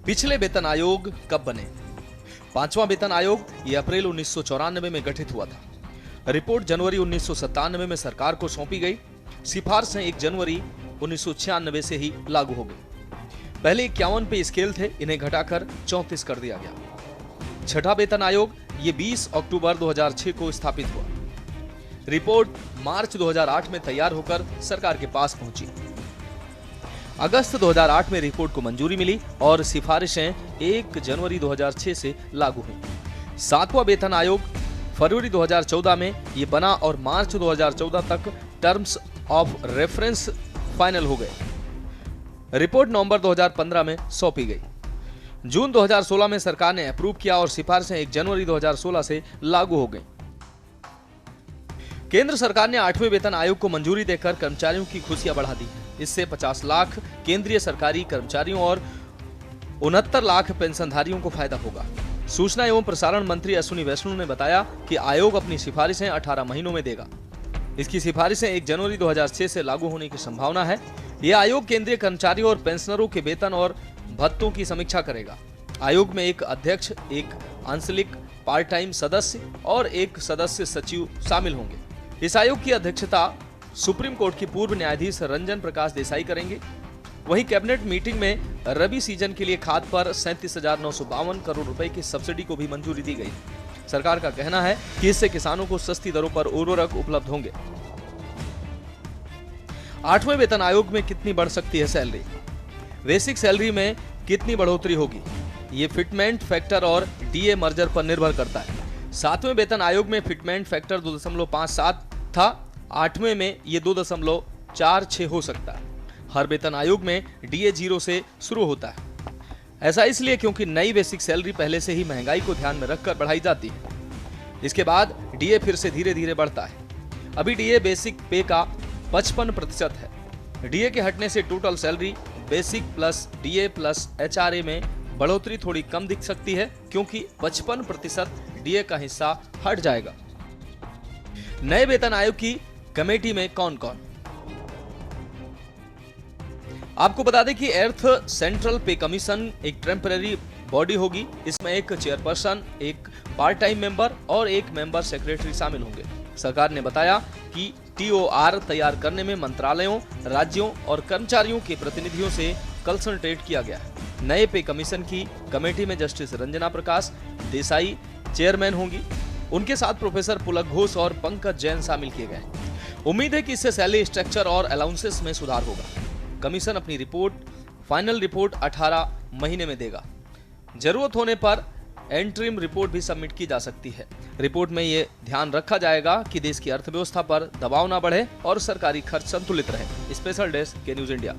पिछले वेतन आयोग कब बने? पांचवा वेतन आयोग ये अप्रैल 1994 में गठित हुआ था। रिपोर्ट जनवरी 1997 में सरकार को सौंपी गई। सिफारिशें 1 जनवरी 1996 से ही लागू हो गई। पहले 51 पे स्केल थे, इन्हें घटाकर 34 कर दिया गया। छठा वेतन आयोग ये 20 अक्टूबर 2006 को स्थापित हुआ। रिपोर्ट मार्च 2008 में तैयार होकर सरकार के पास पहुंची। अगस्त 2008 में रिपोर्ट को मंजूरी मिली और सिफारिशें 1 जनवरी 2006 से लागू हुई। सातवां वेतन आयोग फरवरी 2014 में ये बना और मार्च 2014 तक टर्म्स ऑफ रेफरेंस फाइनल हो गए। रिपोर्ट नवंबर 2015 में सौंपी गई। जून 2016 में सरकार ने अप्रूव किया और सिफारिशें 1 जनवरी 2016 से लागू हो गई। केंद्र सरकार ने 8वें वेतन आयोग को मंजूरी देकर कर्मचारियों की खुशियां बढ़ा दी। इससे 50 लाख केंद्रीय सरकारी कर्मचारियों और 69 लाख पेंशनधारियों को फायदा होगा। सूचना एवं प्रसारण मंत्री अश्विनी वैष्णव ने बताया कि आयोग अपनी सिफारिशें 18 महीनों में देगा। इसकी सिफारिशें 1 जनवरी 2006 से लागू होने की संभावना है। यह आयोग केंद्रीय कर्मचारियों और पेंशनरों के वेतन और भत्तों की समीक्षा करेगा। आयोग में एक अध्यक्ष, एक आंचलिक पार्ट टाइम सदस्य और एक सदस्य सचिव शामिल होंगे। इस आयोग की अध्यक्षता सुप्रीम कोर्ट की पूर्व न्यायाधीश रंजन प्रकाश देसाई करेंगे। वहीं कैबिनेट मीटिंग में रबी सीजन के लिए खाद पर 37,952 करोड़ रुपए की सब्सिडी को भी मंजूरी दी गई। सरकार का कहना है कि इससे किसानों को सस्ती दरों पर उर्वरक उपलब्ध होंगे। 8वें वेतन आयोग में कितनी बढ़ सकती है सैलरी? बेसिक सैलरी में कितनी बढ़ोतरी होगी? ये फिटमेंट फैक्टर और डीए मर्जर पर निर्भर करता है। 7वें वेतन आयोग में फिटमेंट फैक्टर 2.57 था, 8वें में ये 2.46 हो सकता है। हर वेतन आयोग में डीए 0 से शुरू होता है। ऐसा इसलिए क्योंकि नई बेसिक सैलरी पहले से ही महंगाई को ध्यान में रखकर बढ़ाई जाती है। इसके बाद डीए फिर से धीरे धीरे बढ़ता है। अभी डीए बेसिक पे का 55% है। डीए के हटने से total salary basic plus DA plus HRA में बढ़ोतरी थोड़ी कम दिख सकती है, क्योंकि 55% डीए का हिस्सा हट जाएगा। नए वेतन आयोग की कमेटी में कौन कौन? आपको बता दें कि एर्थ सेंट्रल पे कमीशन एक टेम्पररी बॉडी होगी। इसमें एक चेयरपर्सन, एक पार्ट टाइम मेंबर और एक मेंबर सेक्रेटरी शामिल होंगे। सरकार ने बताया कि टीओआर तैयार करने में मंत्रालयों, राज्यों और कर्मचारियों के प्रतिनिधियों से कंसल्टेट किया गया है। नए पे कमीशन की कमेटी में जस्टिस रंजना प्रकाश देसाई चेयरमैन होंगी। उनके साथ प्रोफेसर पुलक घोष और पंकज जैन शामिल किए गए। उम्मीद है कि इससे सैलरी स्ट्रक्चर और अलाउंसेस में सुधार होगा। कमीशन अपनी फाइनल रिपोर्ट 18 महीने में देगा। जरूरत होने पर एंट्रीम रिपोर्ट भी सबमिट की जा सकती है। रिपोर्ट में ये ध्यान रखा जाएगा कि देश की अर्थव्यवस्था पर दबाव न बढ़े और सरकारी खर्च संतुलित रहे। स्पेशल डेस्क के न्यूज इंडिया।